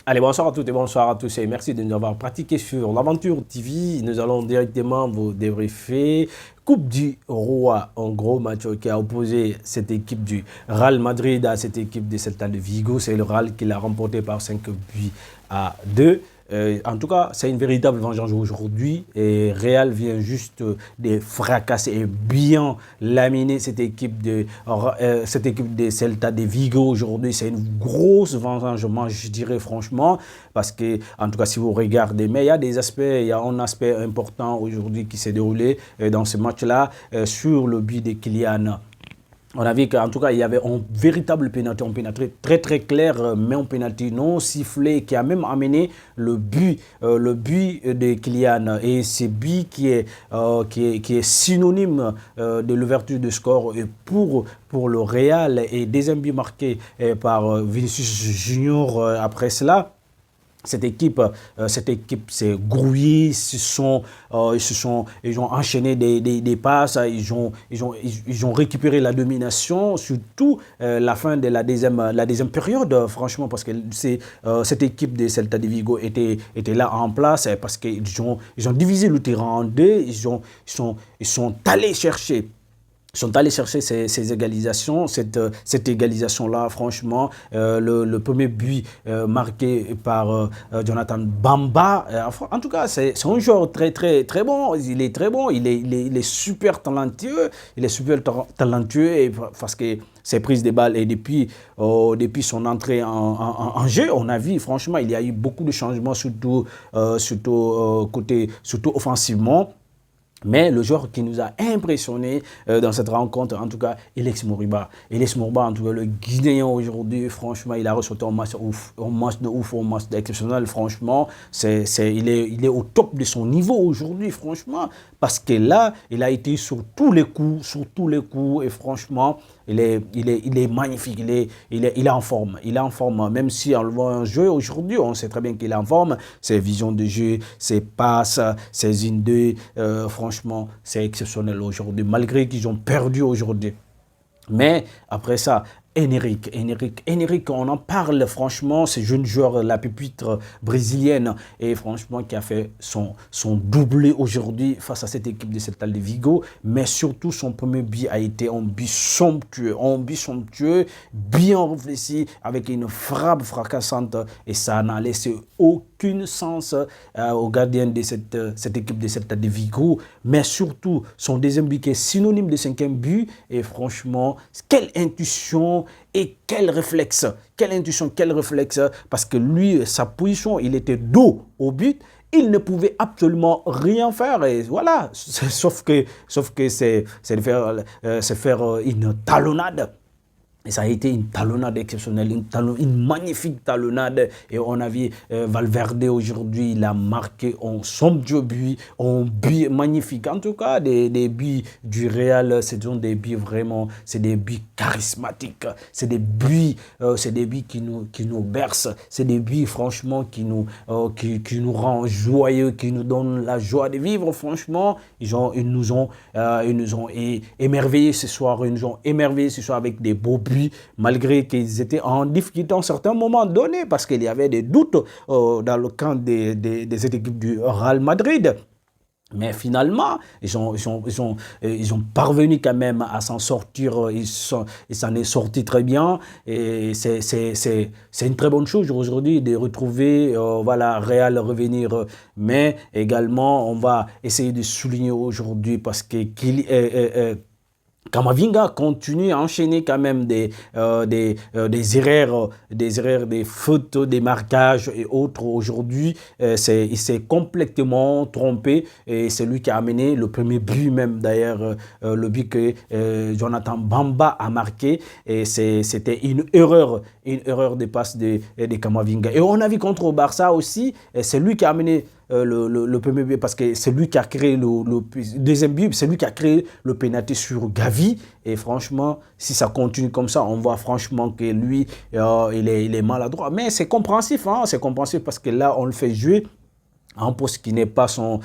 Allez, bonsoir à toutes et bonsoir à tous et merci de nous avoir pratiqué sur l'Aventure TV. Nous allons directement vous débriefer. Coupe du Roi, un gros match qui a opposé cette équipe du Real Madrid à cette équipe de Celta de Vigo. C'est le Real qui l'a remporté par 5 buts à 2. En tout cas, c'est une véritable vengeance aujourd'hui. Et Real vient juste de fracasser et bien laminer cette équipe de Celta de Vigo aujourd'hui. C'est une grosse vengeance, je dirais franchement, parce que, en tout cas, si vous regardez, mais il y a des aspects, il y a un aspect important aujourd'hui qui s'est déroulé dans ce match-là sur le but de Kylian. On a vu qu'en tout cas, il y avait un véritable pénalty, un pénalty très clair, mais un pénalty non sifflé qui a même amené le but de Kylian. Et ce but qui est synonyme de l'ouverture de score pour le Real. Et deuxième but marqué par Vinicius Junior après cela. Cette équipe s'est grouillée, ils ont enchaîné des passes, ils ont récupéré la domination, surtout la fin de la deuxième période, franchement, parce que cette équipe de Celta de Vigo était là en place, parce qu'ils ont divisé le terrain en deux, ils sont allés chercher. Ils sont allés chercher ces égalisations, cette égalisation-là, franchement, le premier but marqué par Jonathan Bamba. En tout cas, c'est un joueur très bon. Il est très bon, il est super talentueux. Il est super talentueux parce que ses prises de balles et depuis son entrée en jeu, on a vu, franchement, il y a eu beaucoup de changements, surtout offensivement. Mais le joueur qui nous a impressionné dans cette rencontre, en tout cas, Alex Moriba. Alex Moriba, en tout cas, le Guinéen aujourd'hui, franchement, il a ressorti un match exceptionnel, franchement. Il est au top de son niveau aujourd'hui, franchement, parce que là, il a été sur tous les coups, et franchement, il est magnifique, il est en forme. Il est en forme, même si on le voit en jeu aujourd'hui, on sait très bien qu'il est en forme. Ses visions de jeu, ses passes, ses in-deux, franchement, c'est exceptionnel aujourd'hui, malgré qu'ils ont perdu aujourd'hui. Mais après ça, Henrique, on en parle franchement, ce jeune joueur, la pépite brésilienne, et franchement qui a fait son doublé aujourd'hui face à cette équipe de Celta de Vigo, mais surtout son premier but a été un but somptueux, bien réfléchi, avec une frappe fracassante, et ça n'a laissé aucun sens au gardien de cette équipe de Celta de Vigo, mais surtout son deuxième but qui est synonyme de cinquième but, et franchement, quelle intuition et quel réflexe, parce que lui, sa position, il était dos au but, il ne pouvait absolument rien faire, et voilà, sauf que c'est faire une talonnade. Et ça a été une talonnade exceptionnelle, une magnifique talonnade. Et on a vu Valverde aujourd'hui, il a marqué un somptueux but, un but magnifique. En tout cas, des buts du Real, ce sont des buts vraiment, c'est des buts charismatiques. C'est des buts qui nous bercent. C'est des buts, franchement, qui nous rendent joyeux, qui nous donnent la joie de vivre. Franchement, ils nous ont émerveillés ce soir. Ils nous ont émerveillés ce soir avec des beaux buts, malgré qu'ils étaient en difficulté à un certain moment donné, parce qu'il y avait des doutes dans le camp des équipes du Real Madrid. Mais finalement, ils ont parvenu quand même à s'en sortir, ils s'en est sorti très bien, et c'est une très bonne chose aujourd'hui de retrouver Real revenir, mais également on va essayer de souligner aujourd'hui parce que Camavinga continue à enchaîner quand même des erreurs, des fautes, des marquages et autres. Aujourd'hui, il s'est complètement trompé, et c'est lui qui a amené le premier but même, d'ailleurs, le but que Jonathan Bamba a marqué, et c'était une erreur de passe de Camavinga. Et on a vu contre Barça aussi, c'est lui qui a amené le premier but, parce que c'est lui qui a créé le deuxième but, c'est lui qui a créé le pénalty sur Gavi. Et franchement, si ça continue comme ça, on voit franchement que lui, il est maladroit. Mais c'est compréhensif, c'est compréhensif, parce que là, on le fait jouer un poste qui n'est pas son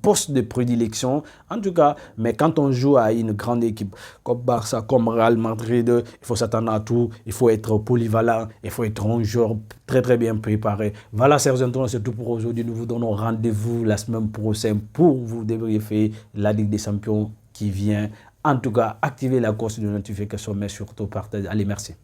poste de prédilection. En tout cas, mais quand on joue à une grande équipe comme Barça, comme Real Madrid, il faut s'attendre à tout, il faut être polyvalent, il faut être un joueur très très bien préparé. Voilà, chers internautes, c'est tout pour aujourd'hui. Nous vous donnons rendez-vous la semaine prochaine pour vous débriefer la Ligue des Champions qui vient. En tout cas, activez la cloche de notification, mais surtout partagez. Allez, merci.